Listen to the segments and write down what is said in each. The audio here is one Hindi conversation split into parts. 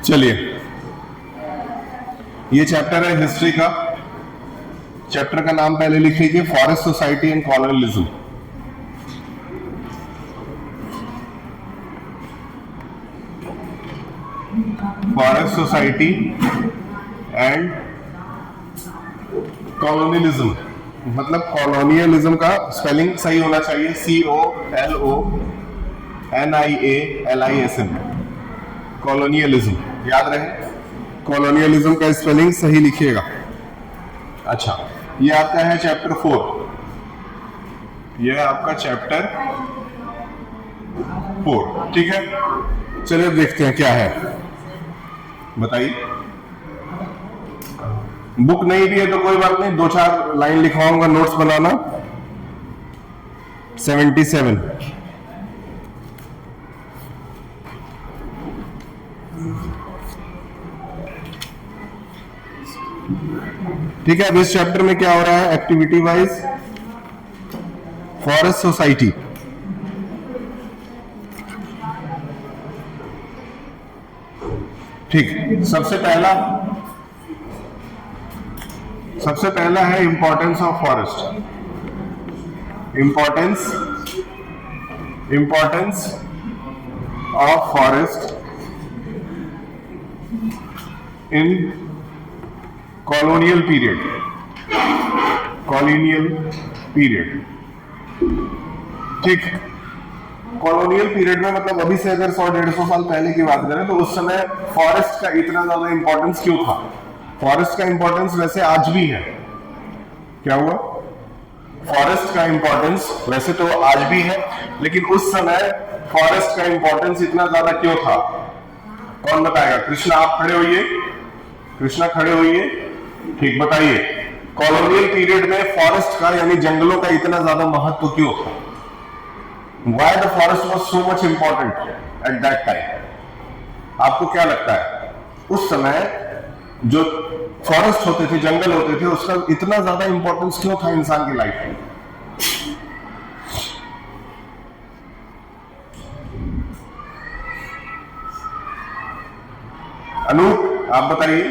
चलिए, ये चैप्टर है हिस्ट्री का। चैप्टर का नाम पहले लिख लीजिए, forest society and colonialism. Forest society and colonialism, मतलब कॉलोनियलिज्म का स्पेलिंग सही होना चाहिए, COLONIALISM, कॉलोनियलिज्म। याद रहे, कॉलोनियलिज्म का स्पेलिंग सही लिखिएगा। अच्छा, ये आपका है चैप्टर 4, ये है आपका चैप्टर 4, ठीक है। चलिए देखते हैं क्या है, बताइए। बुक नहीं भी है तो कोई बात नहीं, 2-4 लाइन लिखवाऊंगा, नोट्स बनाना। 77 ठीक है। अब इस चैप्टर में क्या हो रहा है, एक्टिविटी वाइज फॉरेस्ट सोसाइटी। ठीक, सबसे पहला है importance of forest. Importance of forest in colonial period. ठीक, कॉलोनियल पीरियड में मतलब अभी से अगर 100-150 साल पहले की बात करें तो उस समय फॉरेस्ट का इतना ज्यादा इंपॉर्टेंस क्यों था? फॉरेस्ट का इंपॉर्टेंस वैसे आज भी है। क्या हुआ? फॉरेस्ट का इंपॉर्टेंस वैसे तो आज भी है, लेकिन उस समय फॉरेस्ट का इंपॉर्टेंस इतना ज्यादा क्यों था? कौन बताएगा? कृष्णा आप खड़े होइए, ठीक, बताइए। कॉलोनियल पीरियड में फॉरेस्ट का यानी जंगलों का इतना ज्यादा महत्व क्यों था? Why the forest was so much important at that time? आपको क्या लगता है उस समय जो फॉरेस्ट होते थे, जंगल होते थे, उसका इतना ज्यादा इंपॉर्टेंस क्यों था इंसान की लाइफ में? अनूप आप बताइए,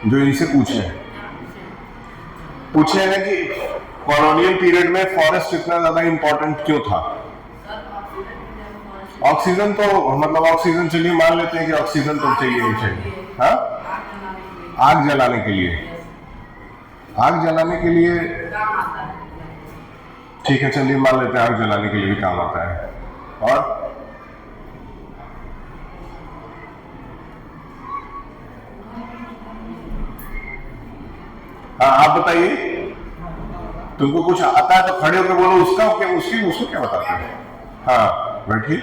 जो इनसे पूछे हैं कि कॉलोनियल पीरियड में फॉरेस्ट इतना ज्यादा इंपॉर्टेंट क्यों था? ऑक्सीजन तो मतलब ऑक्सीजन, चलिए मान लेते हैं कि ऑक्सीजन तो चाहिए ही चाहिए, हाँ, आग जलाने के लिए ठीक है, चलिए मान लेते हैं आग जलाने के लिए भी काम आता है। और हाँ, आप बताइए, तुमको कुछ आता है तो खड़े होकर बोलो, उसको क्या बताते हैं? हाँ, बैठिए।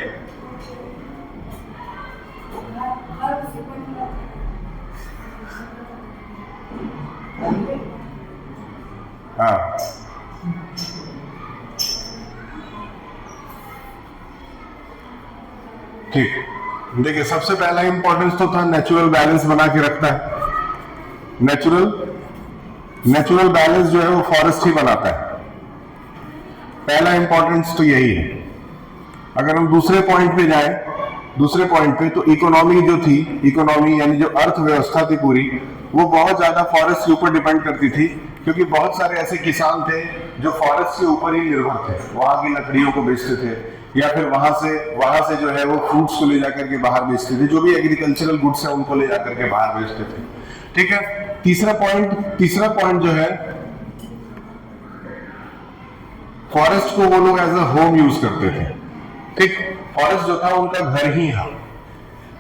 हाँ, ठीक, देखिए सबसे पहला इंपॉर्टेंस तो था नेचुरल बैलेंस बना के रखता है। नेचुरल बैलेंस जो है वो फॉरेस्ट ही बनाता है। पहला इंपॉर्टेंस तो यही है। अगर हम दूसरे पॉइंट पे तो इकोनॉमी जो थी, यानी जो अर्थव्यवस्था थी पूरी, वो बहुत ज्यादा फॉरेस्ट के ऊपर डिपेंड करती थी, क्योंकि बहुत सारे ऐसे किसान थे जो फॉरेस्ट के ऊपर ही निर्भर थे। वहां की लकड़ियों को बेचते थे, या फिर वहां से जो है वो फ्रूट्स को ले जाकर के बाहर बेचते थे, जो भी एग्रीकल्चरल गुड्स है उनको ले जाकर के बाहर बेचते थे। ठीक है, तीसरा पॉइंट जो है, फॉरेस्ट को वो लोग एज अ होम यूज करते थे। ठीक, फॉरेस्ट जो था उनका घर ही था।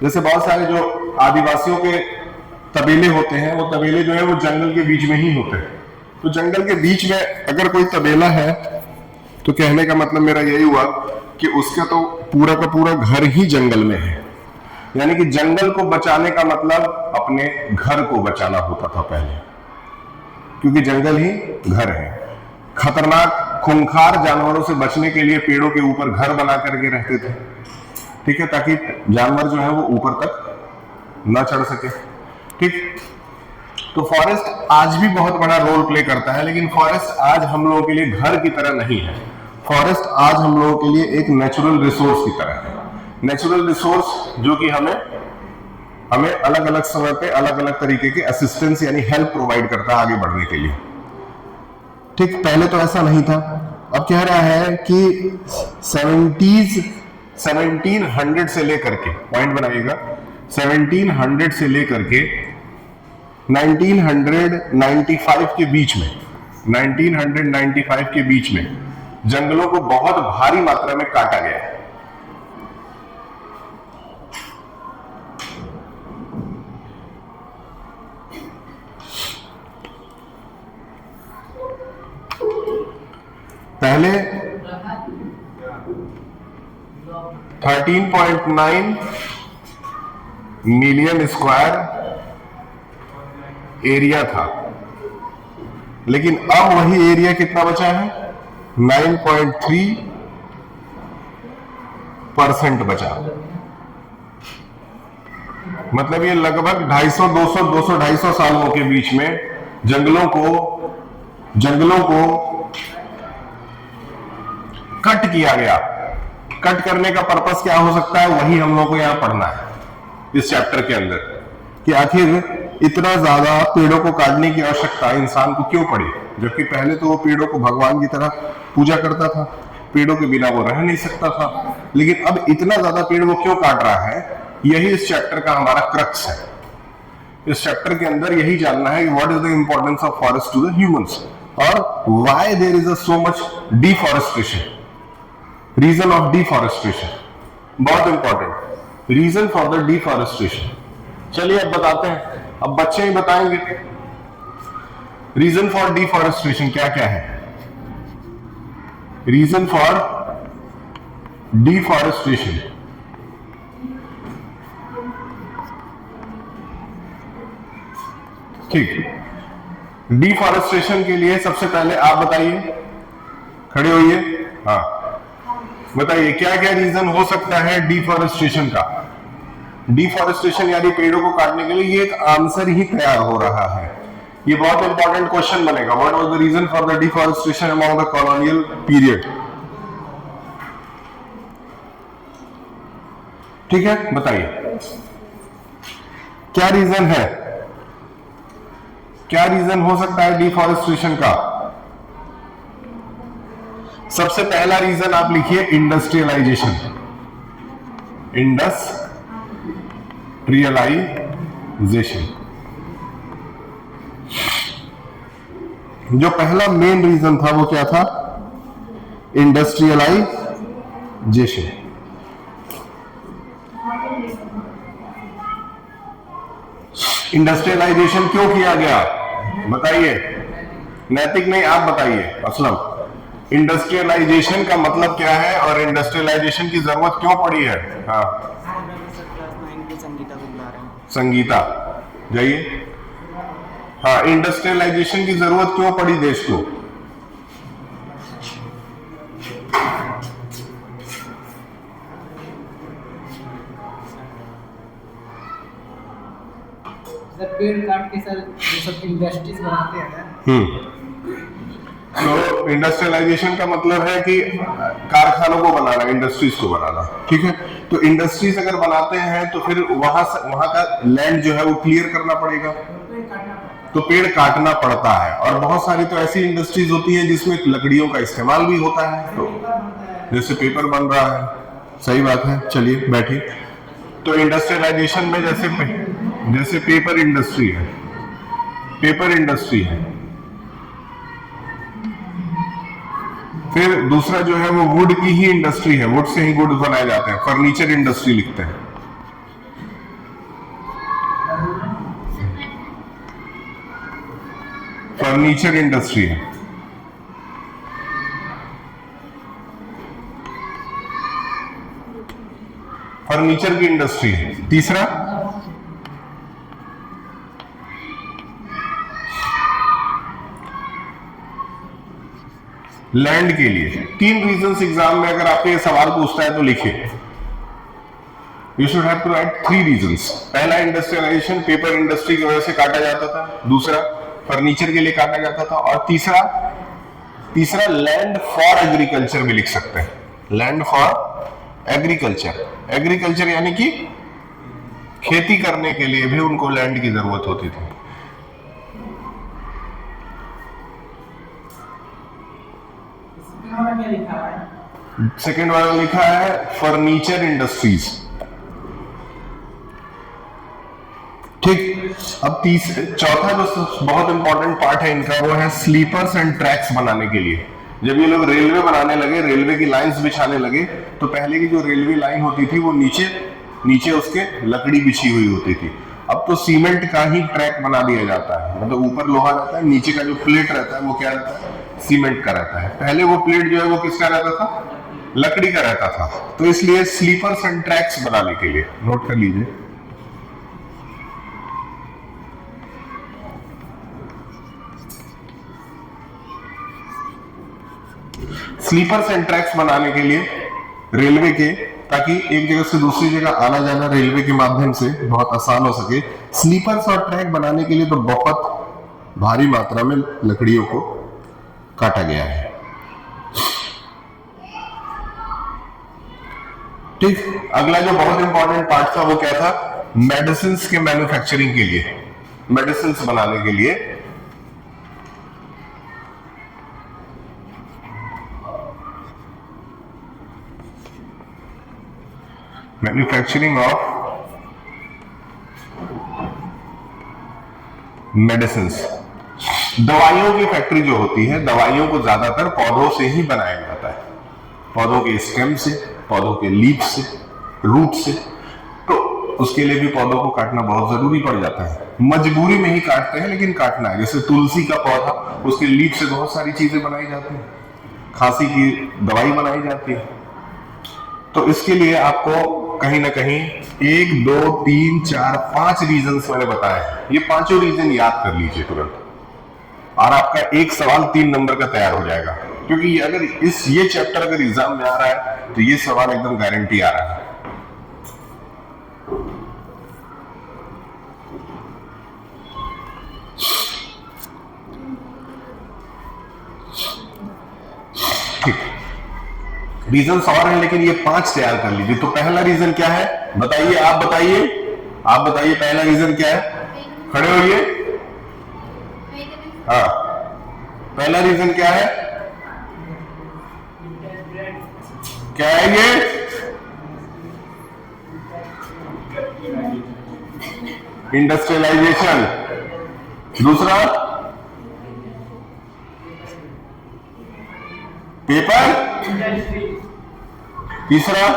जैसे बहुत सारे जो आदिवासियों के तबेले होते हैं, वो तबेले जो है वो जंगल के बीच में ही होते हैं। तो जंगल के बीच में अगर कोई तबेला है तो कहने का मतलब मेरा यही हुआ कि उसका तो पूरा का पूरा घर ही जंगल में है। यानी कि जंगल को बचाने का मतलब अपने घर को बचाना होता था पहले, क्योंकि जंगल ही घर है। खतरनाक खूंखार जानवरों से बचने के लिए पेड़ों के ऊपर घर बना करके रहते थे, ठीक है, ताकि जानवर जो है वो ऊपर तक ना चढ़ सके। ठीक, तो फॉरेस्ट आज भी बहुत बड़ा रोल प्ले करता है, लेकिन फॉरेस्ट आज हम लोगों के लिए घर की तरह नहीं है। फॉरेस्ट आज हम लोगों के लिए एक नेचुरल रिसोर्स की तरह है। नेचुरल रिसोर्स जो कि हमें अलग अलग समय पे अलग अलग तरीके के असिस्टेंस यानी हेल्प प्रोवाइड करता है आगे बढ़ने के लिए। ठीक, पहले तो ऐसा नहीं था। अब कह रहा है कि 1700 से लेकर के, पॉइंट बनाइएगा, 1700 से लेकर के 1995 के बीच में, 1995 के बीच में जंगलों को बहुत भारी मात्रा में काटा गया है। पहले 13.9 मिलियन स्क्वायर एरिया था, लेकिन अब वही एरिया कितना बचा है? 9.3% बचा। मतलब ये लगभग 250 सालों के बीच में जंगलों को कट किया गया। कट करने का पर्पस क्या हो सकता है, वही हम लोगों को यहां पढ़ना है इस चैप्टर के अंदर, कि आखिर इतना ज्यादा पेड़ों को काटने की आवश्यकता इंसान को क्यों पड़ी, जबकि पहले तो वो पेड़ों को भगवान की तरह पूजा करता था, पेड़ों के बिना वो रह नहीं सकता था। लेकिन अब इतना ज्यादा पेड़ वो क्यों काट रहा है, यही इस चैप्टर का हमारा क्रक्स है। इस चैप्टर के अंदर यही जानना है कि what is the importance of forest to the humans और why there is so much deforestation, reason of deforestation, बहुत important, reason for the deforestation. चलिए अब बताते हैं, अब बच्चे ही बताएंगे रीजन फॉर डिफॉरेस्टेशन क्या क्या है। रीजन फॉर डिफॉरेस्टेशन, ठीक, डिफॉरेस्टेशन के लिए सबसे पहले आप बताइए, खड़े होइए, हाँ बताइए क्या क्या रीजन हो सकता है डिफॉरेस्टेशन का। डिफॉरेस्टेशन यानी पेड़ों को काटने के लिए ये एक आंसर ही तैयार हो रहा है, ये बहुत इंपॉर्टेंट क्वेश्चन बनेगा। What was the reason for the deforestation among the colonial period, ठीक है, बताइए क्या रीजन है, क्या रीजन हो सकता है डिफॉरेस्टेशन का। सबसे पहला रीजन आप लिखिए इंडस्ट्रियलाइजेशन, इंडस्ट्रियलाइजेशन। जो पहला मेन रीजन था वो क्या था, इंडस्ट्रियलाइजेशन। इंडस्ट्रियलाइजेशन क्यों किया गया बताइए, नैतिक नहीं आप बताइए असलम, इंडस्ट्रियलाइजेशन का मतलब क्या है और इंडस्ट्रियलाइजेशन की जरूरत क्यों पड़ी है। हाँ संगीता जाइए, हाँ इंडस्ट्रियलाइजेशन की जरूरत क्यों पड़ी देश को। पेड़ काट के सर ये सब इंडस्ट्रीज बनाते हैं। तो इंडस्ट्रियलाइजेशन का मतलब है कि कारखानों को बनाना, इंडस्ट्रीज को बनाना, ठीक है। तो इंडस्ट्रीज अगर बनाते हैं तो फिर वहां का लैंड जो है वो क्लियर करना पड़ेगा, तो पेड़ काटना पड़ता है। और बहुत सारी तो ऐसी इंडस्ट्रीज होती हैं जिसमें लकड़ियों का इस्तेमाल भी होता है, तो जैसे पेपर बन रहा है, सही बात है, चलिए बैठिए। तो इंडस्ट्रियलाइजेशन में जैसे पेपर इंडस्ट्री है, पेपर इंडस्ट्री है। फिर दूसरा जो है वो वुड की ही इंडस्ट्री है, वुड से ही गुड बनाए जाते हैं, फर्नीचर इंडस्ट्री लिखते हैं। फर्नीचर इंडस्ट्री है। फर्नीचर की इंडस्ट्री है। तीसरा लैंड के लिए। तीन रीजंस एग्जाम में अगर आपको ये सवाल पूछता है तो लिखिए, you should have to write 3 reasons. पहला इंडस्ट्रियलाइजेशन, पेपर इंडस्ट्री की वजह से काटा जाता था, दूसरा फर्नीचर के लिए काटा जाता था, और तीसरा लैंड फॉर एग्रीकल्चर भी लिख सकते हैं, लैंड फॉर एग्रीकल्चर। एग्रीकल्चर यानी कि खेती करने के लिए भी उनको लैंड की जरूरत होती थी। क्या लिखा है? सेकेंड वाला लिखा है फर्नीचर इंडस्ट्रीज। ठीक, अब चौथा जो बहुत इंपॉर्टेंट पार्ट है इनका वो है स्लीपर्स एंड ट्रैक्स बनाने के लिए। जब ये लोग रेलवे बनाने लगे, रेलवे की लाइंस बिछाने लगे, तो पहले की जो रेलवे लाइन होती थी वो नीचे उसके लकड़ी बिछी हुई होती थी। अब तो सीमेंट का ही ट्रैक बना दिया जाता है, मतलब ऊपर लोहा रहता है, नीचे का जो प्लेट रहता है वो क्या रहता है, सीमेंट का रहता है। पहले वो प्लेट जो है वो किसका रहता था, लकड़ी का रहता था। तो इसलिए स्लीपर्स एंड ट्रैक्स बनाने के लिए, नोट कर लीजिए, स्लीपर्स एंड ट्रैक्स बनाने के लिए रेलवे के, ताकि एक जगह से दूसरी जगह आना जाना रेलवे के माध्यम से बहुत आसान हो सके। स्लीपर्स और ट्रैक बनाने के लिए तो बहुत भारी मात्रा में लकड़ियों को काटा गया है। ठीक, अगला जो बहुत इंपॉर्टेंट पार्ट था वो क्या था, मेडिसिन के मैन्युफैक्चरिंग के लिए, मेडिसिन बनाने के लिए मैन्युफैक्चरिंग ऑफ मेडिसिन। दवाइयों की फैक्ट्री जो होती है, दवाइयों को ज्यादातर पौधों से ही बनाया जाता है, पौधों के स्टेम से, पौधों के लीफ से, रूट से। तो उसके लिए भी पौधों को काटना बहुत जरूरी पड़ जाता है, मजबूरी में ही काटते हैं लेकिन काटना है। जैसे तुलसी का पौधा, उसके लीफ से बहुत सारी चीजें बनाई जाती हैं, खांसी की दवाई बनाई जाती है। तो इसके लिए आपको कहीं ना कहीं 1 2 3 4 5 रीजंस मैंने बताए हैं, ये पांचों रीजन याद कर लीजिए तुरंत, और आपका एक सवाल 3 नंबर का तैयार हो जाएगा। क्योंकि अगर ये चैप्टर अगर एग्जाम में आ रहा है तो ये सवाल एकदम गारंटी आ रहा है। रीजन और हैं लेकिन ये 5 तैयार कर लीजिए। तो पहला रीजन क्या है बताइए, आप बताइए पहला रीजन क्या है, खड़े होइए। हाँ, पहला रीजन क्या है, क्या है ये, इंडस्ट्रियलाइजेशन। दूसरा पेपर। तीसरा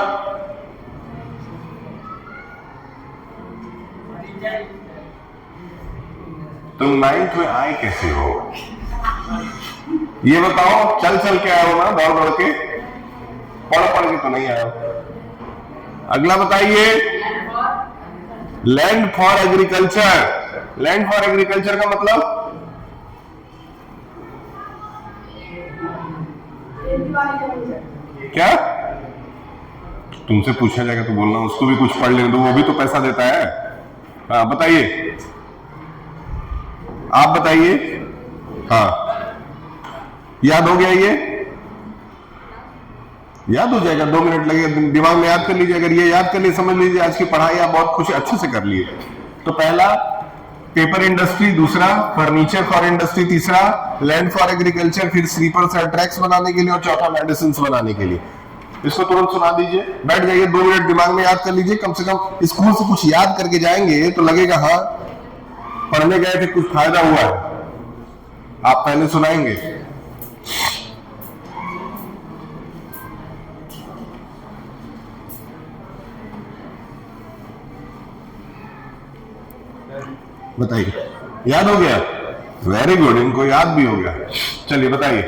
तुम 9th में आए कैसे हो, ये बताओ। चल के आए हो ना, दौड़ के, पढ़ के तो नहीं आए हो। अगला बताइए, land for agriculture. Land for agriculture का मतलब क्या, तुमसे पूछा जाएगा तो बोलना, उसको भी कुछ पढ़ लेने दो, वो भी तो पैसा देता है। हाँ बताइए, आप बताइए। हाँ, याद हो गया, ये याद हो जाएगा, 2 मिनट लगेगा, दिमाग में याद कर लीजिए। अगर ये याद कर लिए, समझ लीजिए आज की पढ़ाई आप बहुत खुश अच्छे से कर लिए। तो पहला पेपर इंडस्ट्री, दूसरा फर्नीचर फॉर इंडस्ट्री, तीसरा लैंड फॉर एग्रीकल्चर, फिर स्लीपर्स एंड ट्रैक्स बनाने के लिए, और चौथा मेडिसिन बनाने के लिए। इसको तुरंत सुना दीजिए, बैठ जाइए, 2 मिनट दिमाग में याद कर लीजिए। कम से कम स्कूल से कुछ याद करके जाएंगे तो लगेगा हाँ पढ़ने गए थे, कुछ फायदा हुआ है। आप पहले सुनाएंगे। बताइए, याद हो गया, वेरी गुड, इनको याद भी हो गया। चलिए बताइए।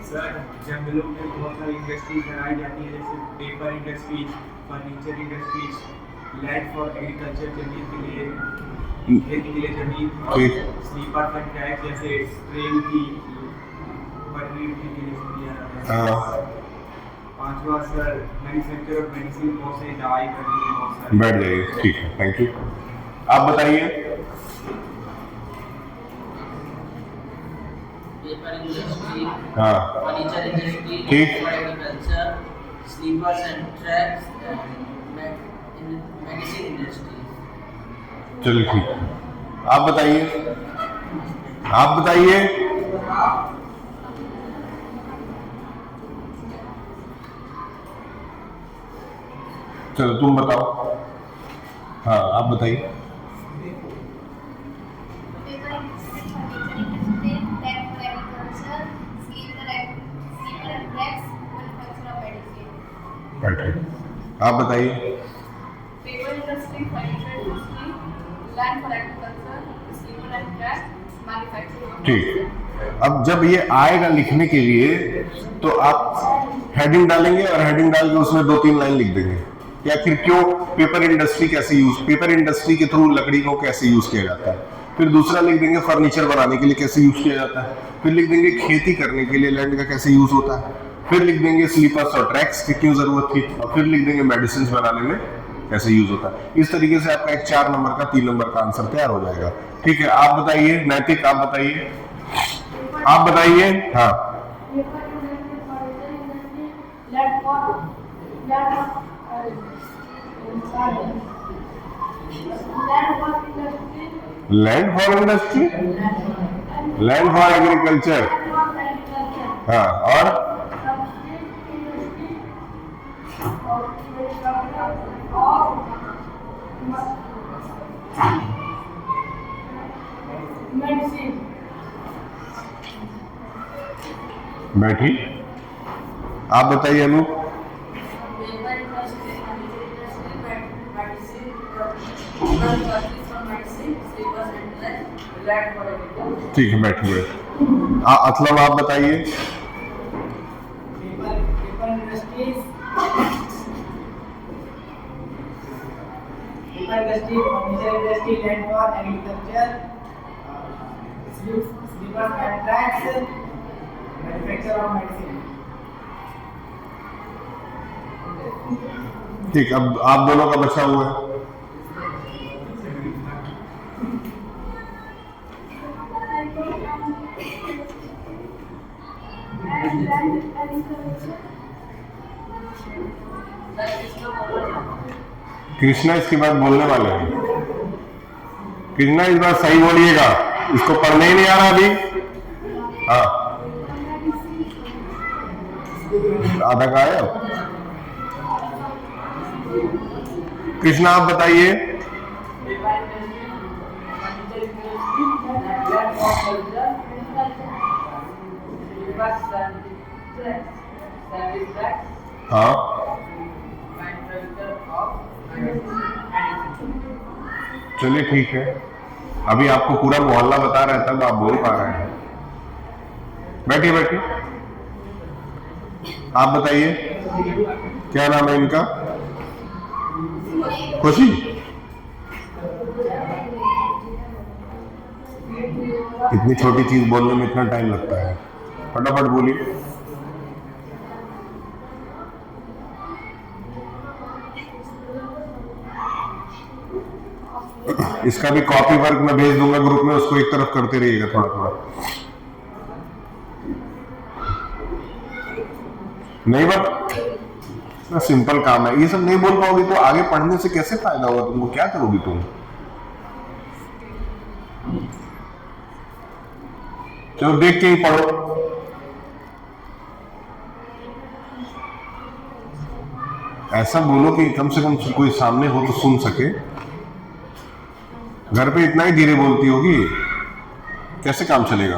सर, जंगलों में बहुत सारी इंडस्ट्रीज बनाई जाती है, जैसे paper industries, furniture industries, land for agriculture, जमीन के लिए, खेती के लिए जमीन, और स्लीपर एंड ट्रैक जैसे ट्रेन की पटरी के लिए दिया जाता है। पांचवा सर, मैन्युफैक्चर ऑफ मेडिसिन, बहुत से दवाई करती है, बहुत सारी। बैठ जाइए, ठीक है, थैंक यू। आप बताइए। पेपर इंडस्ट्री, हाँ फर्नीचर इंडस्ट्री, ठीक, sleepers and tracks in medicine industry. चलिए ठीक है, आप बताइए, आप बताइए। चलो तुम बताओ, हाँ आप बताइए। आप बताइए। Paper industry, furniture industry, land for agriculture, sleeper and track, manufacturing. ठीक, अब जब ये आएगा लिखने के लिए तो आप हेडिंग डालेंगे और हेडिंग डाल के उसमें 2-3 लाइन लिख देंगे कि आखिर क्यों पेपर इंडस्ट्री कैसे पेपर इंडस्ट्री के थ्रू लकड़ी को कैसे यूज किया जाता है। फिर दूसरा लिख देंगे फर्नीचर बनाने के लिए कैसे यूज किया जाता है। फिर लिख देंगे खेती करने के लिए लैंड का कैसे यूज होता है। फिर लिख देंगे स्लीपर्स और ट्रैक्स की क्यों जरूरत थी, और फिर लिख देंगे मेडिसिन बनाने में कैसे यूज होता है। इस तरीके से आपका एक 4 नंबर का 3 नंबर का आंसर तैयार हो जाएगा। ठीक है, आप बताइए नैतिक, आप बताइए, आप बताइए। हाँ land for industry, land for agriculture, हाँ और बैठी। आप बताइए अनु। ठीक है, बैठिए। असलम आप बताइए। Paper industries, furniture industry, land for agriculture, sleepers and tracks, manufacture of medicine. ठीक, अब आप दोनों का बचा हुआ है। कृष्णा इसके बाद बोलने वाले हैं। कृष्णा इस बार सही बोलिएगा, इसको पढ़ने ही नहीं आ रहा अभी। हाँ आधा का है। कृष्णा आप बताइए। हाँ चलिए ठीक है, अभी आपको पूरा मोहल्ला बता रहा है तब आप बोल पा रहे हैं। बैठिए बैठिए, आप बताइए क्या नाम है इनका। खुशी। इतनी छोटी चीज बोलने में इतना टाइम लगता है, फटाफट बोलिए। इसका भी कॉपी वर्क मैं भेज दूंगा ग्रुप में, उसको एक तरफ करते रहिएगा थोड़ा थोड़ा। नहीं बट सिंपल काम है, ये सब नहीं बोल पाओगे तो आगे पढ़ने से कैसे फायदा होगा तुमको, क्या करोगी तुम। चलो देख के ही पढ़ो। ऐसा बोलो कि कम से कम कोई सामने हो तो सुन सके। घर पे इतना ही धीरे बोलती होगी, कैसे काम चलेगा।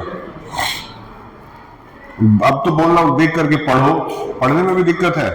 अब तो बोलना देख करके पढ़ो, पढ़ने में भी दिक्कत है।